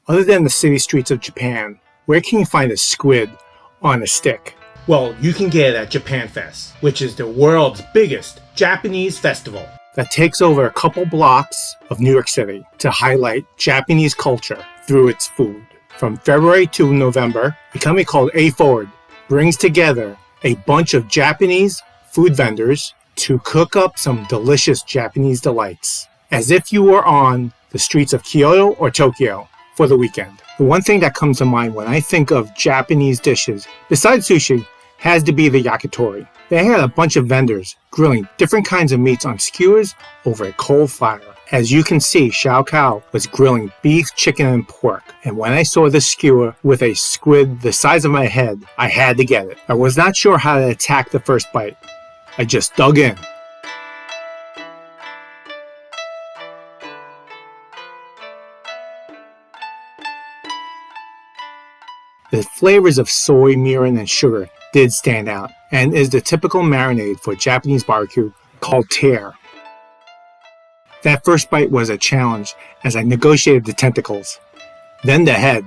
Other than the city streets of Japan, where can you find a squid on a stick? Well, you can get it at Japan Fes, which is the world's biggest Japanese festival that takes over a couple blocks of New York City to highlight Japanese culture through its food. From February to November, a company called A Forward brings together a bunch of Japanese food vendors to cook up some delicious Japanese delights, as if you were on the streets of Kyoto or Tokyo for the weekend. The one thing that comes to mind when I think of Japanese dishes, besides sushi, has to be the yakitori. They had a bunch of vendors grilling different kinds of meats on skewers over a coal fire. As you can see, Xiao Kao was grilling beef, chicken, and pork. And when I saw the skewer with a squid the size of my head, I had to get it. I was not sure how to attack the first bite. I just dug in. The flavors of soy, mirin, and sugar did stand out, and is the typical marinade for Japanese barbecue called tear. That first bite was a challenge as I negotiated the tentacles, then the head,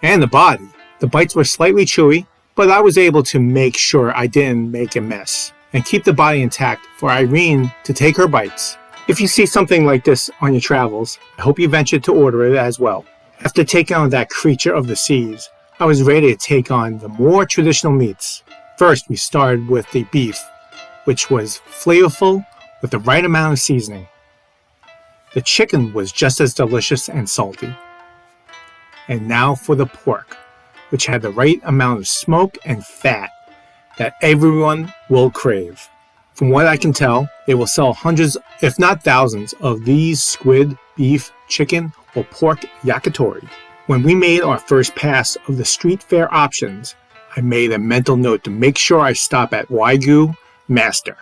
and the body. The bites were slightly chewy, but I was able to make sure I didn't make a mess and keep the body intact for Irene to take her bites. If you see something like this on your travels, I hope you venture to order it as well. After taking on that creature of the seas, I was ready to take on the more traditional meats. First, we started with the beef, which was flavorful with the right amount of seasoning. The chicken was just as delicious and salty. And now for the pork, which had the right amount of smoke and fat that everyone will crave. From what I can tell, they will sell hundreds, if not thousands, of these squid, beef, chicken, or pork yakitori. When we made our first pass of the street fair options, I made a mental note to make sure I stop at Wagyu Master.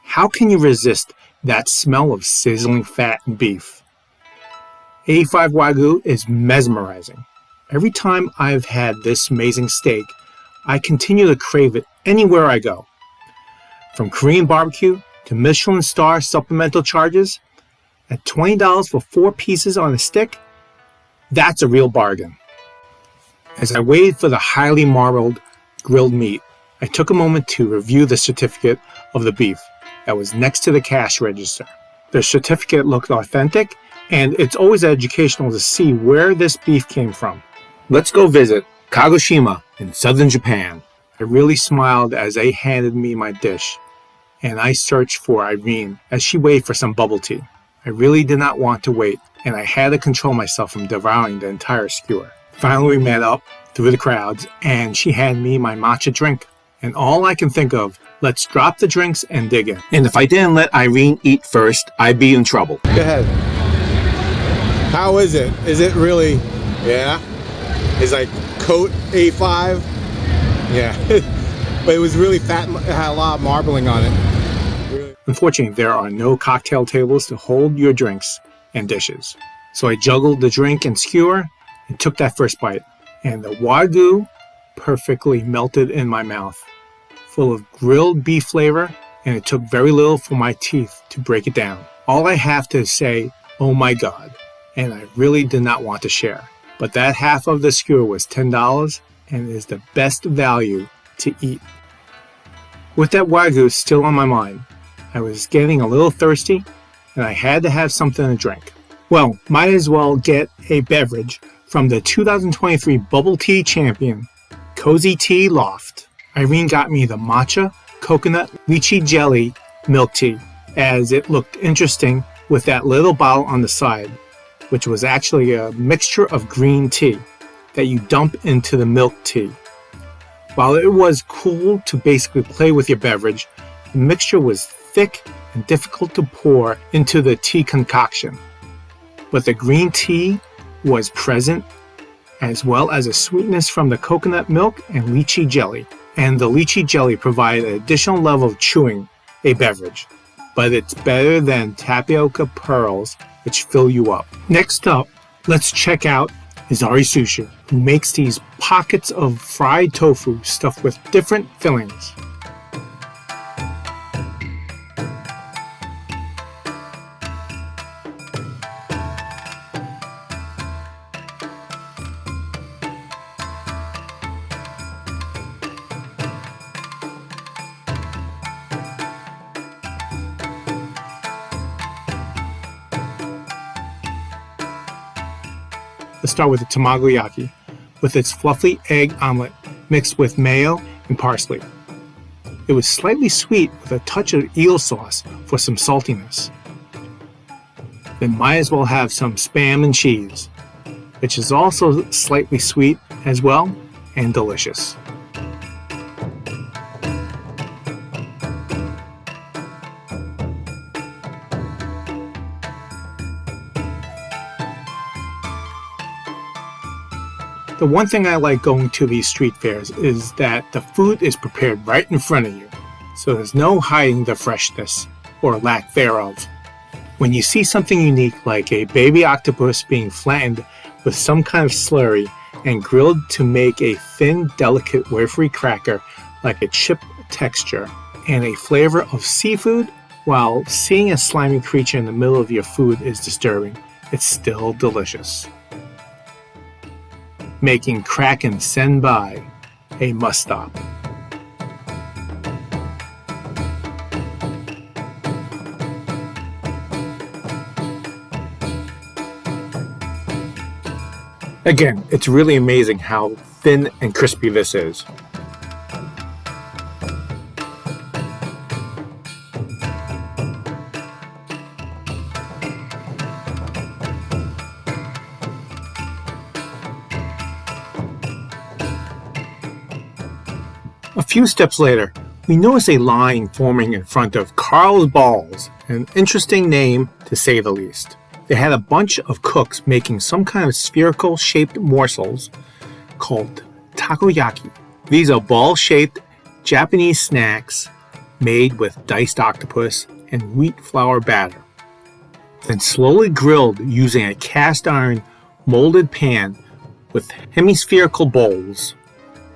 How can you resist that smell of sizzling fat and beef? 85 Wagyu is mesmerizing. Every time I've had this amazing steak, I continue to crave it anywhere I go. From Korean barbecue to Michelin star supplemental charges, at $20 for 4 pieces on a stick, that's a real bargain. As I waited for the highly marbled grilled meat, I took a moment to review the certificate of the beef that was next to the cash register. The certificate looked authentic, and it's always educational to see where this beef came from. Let's go visit Kagoshima in southern Japan. I really smiled as they handed me my dish, and I searched for Irene as she waited for some bubble tea. I really did not want to wait, and I had to control myself from devouring the entire skewer. Finally, we met up through the crowds, and she handed me my matcha drink. And all I can think of, let's drop the drinks and dig in. And if I didn't let Irene eat first, I'd be in trouble. Go ahead. How is it? Is it really, yeah? It's like coat A5. Yeah. But it was really fat, it had a lot of marbling on it. Unfortunately, there are no cocktail tables to hold your drinks and dishes. So I juggled the drink and skewer and took that first bite. And the Wagyu perfectly melted in my mouth, full of grilled beef flavor, and it took very little for my teeth to break it down. All I have to say, oh my God, and I really did not want to share. But that half of the skewer was $10 and is the best value to eat. With that Wagyu still on my mind, I was getting a little thirsty and I had to have something to drink. Well, might as well get a beverage from the 2023 Bubble Tea Champion, Cozy Tea Loft. Irene got me the matcha, coconut, lychee jelly milk tea, as it looked interesting with that little bottle on the side, which was actually a mixture of green tea that you dump into the milk tea. While it was cool to basically play with your beverage, the mixture was thick and difficult to pour into the tea concoction. But the green tea was present, as well as a sweetness from the coconut milk and lychee jelly. And the lychee jelly provided an additional level of chewing a beverage. But it's better than tapioca pearls, which fill you up. Next up, let's check out Inari Sushi, who makes these pockets of fried tofu stuffed with different fillings. Let's start with the Takoyaki, with its fluffy egg omelet mixed with mayo and parsley. It was slightly sweet with a touch of eel sauce for some saltiness. Then might as well have some spam and cheese, which is also slightly sweet as well and delicious. The one thing I like going to these street fairs is that the food is prepared right in front of you, so there's no hiding the freshness or lack thereof. When you see something unique like a baby octopus being flattened with some kind of slurry and grilled to make a thin, delicate, wafery cracker like a chip texture, and a flavor of seafood, while seeing a slimy creature in the middle of your food is disturbing, it's still delicious. Making Kraken Senbai a must-stop. Again, it's really amazing how thin and crispy this is. A few steps later, we notice a line forming in front of Carl's Balls, an interesting name to say the least. They had a bunch of cooks making some kind of spherical shaped morsels called takoyaki. These are ball-shaped Japanese snacks made with diced octopus and wheat flour batter, then slowly grilled using a cast iron molded pan with hemispherical bowls.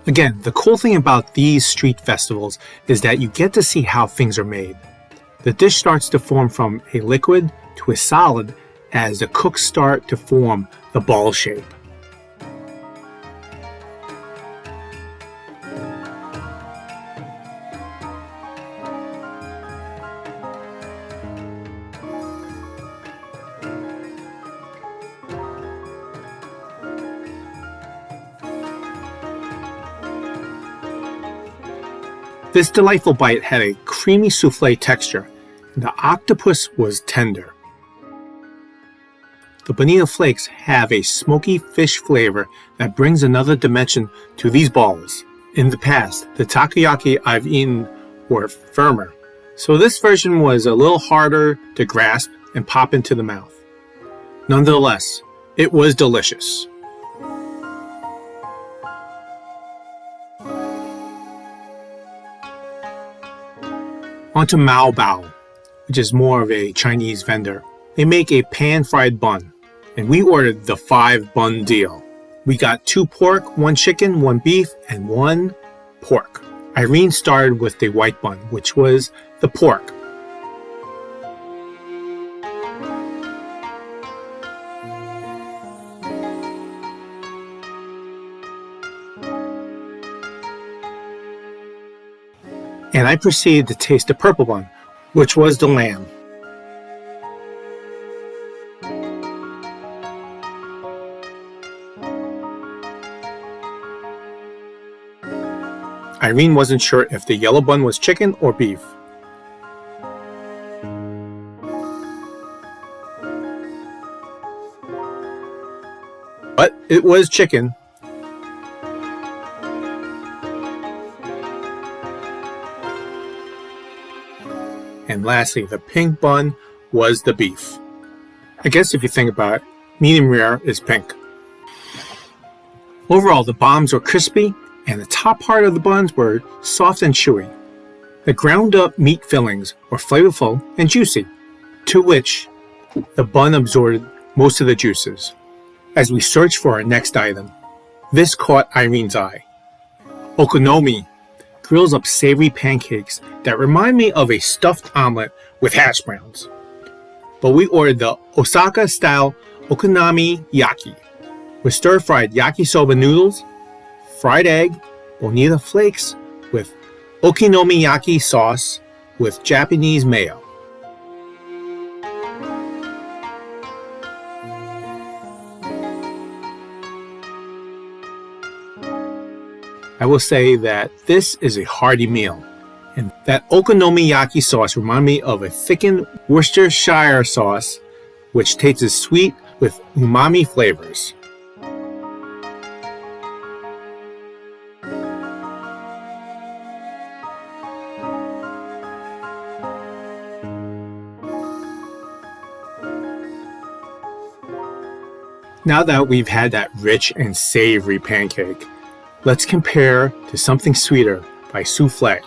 Again, the cool thing about these street festivals is that you get to see how things are made. The dish starts to form from a liquid to a solid as the cooks start to form the ball shape. This delightful bite had a creamy souffle texture, and the octopus was tender. The bonito flakes have a smoky fish flavor that brings another dimension to these balls. In the past, the takoyaki I've eaten were firmer, so this version was a little harder to grasp and pop into the mouth. Nonetheless, it was delicious. Onto Mao Bao, which is more of a Chinese vendor. They make a pan-fried bun, and we ordered the 5-bun deal. We got 2 pork, 1 chicken, 1 beef, and 1 pork. Irene started with the white bun, which was the pork. And I proceeded to taste the purple bun, which was the lamb. Irene wasn't sure if the yellow bun was chicken or beef. But it was chicken. And lastly, the pink bun was the beef. I guess if you think about it, medium rare is pink. Overall, the bombs were crispy, and the top part of the buns were soft and chewy. The ground up meat fillings were flavorful and juicy, to which the bun absorbed most of the juices. As we searched for our next item, this caught Irene's eye. Okonomiyaki grills up savory pancakes that remind me of a stuffed omelet with hash browns. But we ordered the Osaka-style Okonomiyaki with stir-fried yakisoba noodles, fried egg, bonita flakes with okonomiyaki sauce with Japanese mayo. I will say that this is a hearty meal, and that Okonomiyaki sauce reminded me of a thickened Worcestershire sauce, which tastes sweet with umami flavors. Now that we've had that rich and savory pancake, let's compare to something sweeter by Soufflé.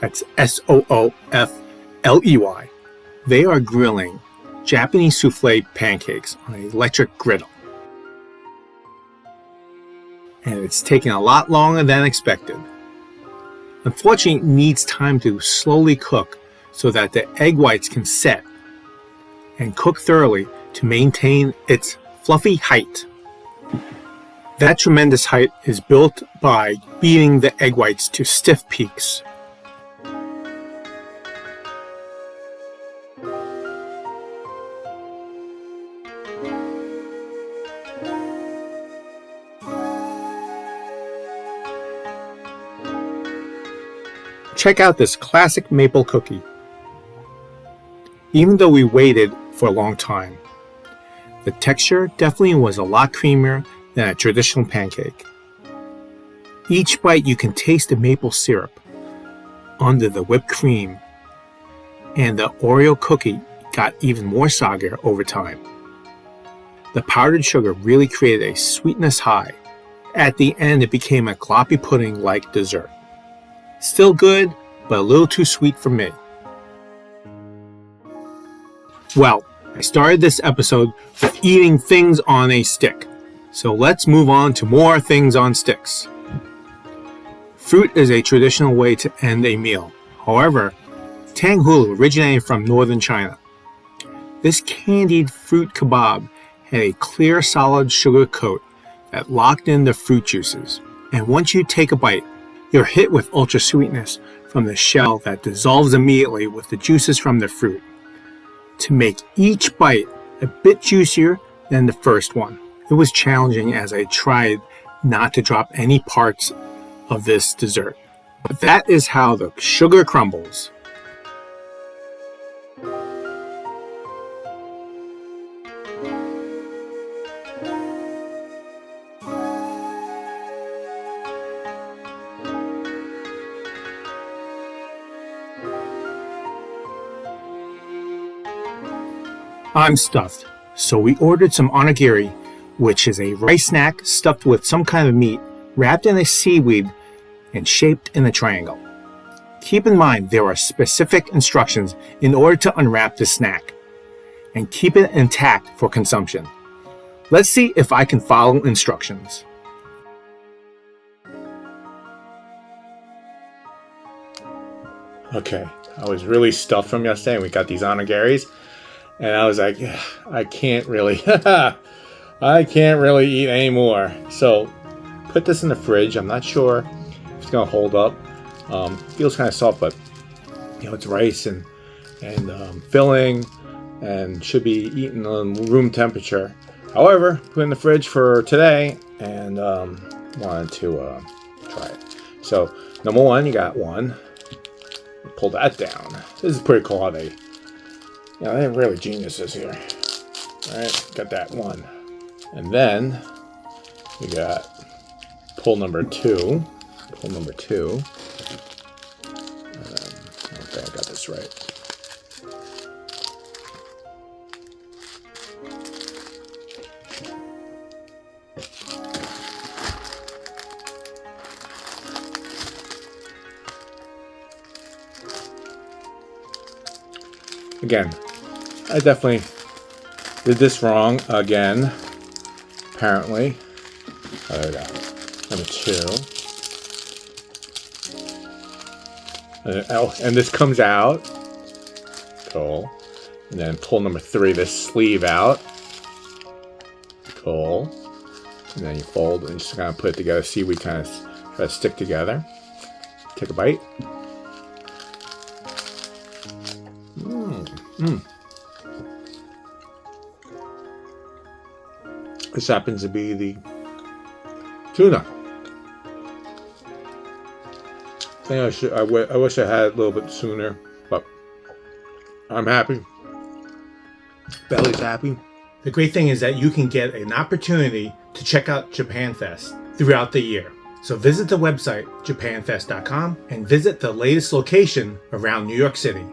That's Soofley. They are grilling Japanese souffle pancakes on an electric griddle. And it's taking a lot longer than expected. Unfortunately, it needs time to slowly cook so that the egg whites can set and cook thoroughly to maintain its fluffy height. That tremendous height is built by beating the egg whites to stiff peaks. Check out this classic maple cookie. Even though we waited for a long time, the texture definitely was a lot creamier than a traditional pancake. Each bite you can taste the maple syrup under the whipped cream, and the Oreo cookie got even more soggier over time. The powdered sugar really created a sweetness high. At the end, it became a gloppy pudding-like dessert. Still good, but a little too sweet for me. Well, I started this episode with eating things on a stick, so let's move on to more things on sticks. Fruit is a traditional way to end a meal. However, Tanghulu originated from northern China. This candied fruit kebab had a clear, solid sugar coat that locked in the fruit juices, and once you take a bite, you're hit with ultra sweetness from the shell that dissolves immediately with the juices from the fruit, to make each bite a bit juicier than the first one. It was challenging as I tried not to drop any parts of this dessert. But that is how the sugar crumbles. I'm stuffed, so we ordered some onigiri, which is a rice snack stuffed with some kind of meat, wrapped in a seaweed and shaped in a triangle. Keep in mind there are specific instructions in order to unwrap this snack and keep it intact for consumption. Let's see if I can follow instructions. Okay, I was really stuffed from yesterday and we got these onigiris. And I was like, I can't really eat anymore. So put this in the fridge. I'm not sure if it's gonna hold up. Feels kind of soft, but it's rice and filling and should be eaten on room temperature. However, put it in the fridge for today and wanted to try it. So number one, you got one. Pull that down. This is pretty cool. They're really geniuses here. Alright, got that one. And then we got pull number two. Okay, I got this right. Again, I definitely did this wrong again, apparently. There we go. Number two. And this comes out. Cool. And then pull number three, this sleeve out. Cool. And then you fold and just kind of put it together. See, we kind of try to stick together. Take a bite. This happens to be the tuna. I think I wish I had it a little bit sooner, but I'm happy. Belly's happy. The great thing is that you can get an opportunity to check out Japan Fes throughout the year. So visit the website, japanfes.com, and visit the latest location around New York City.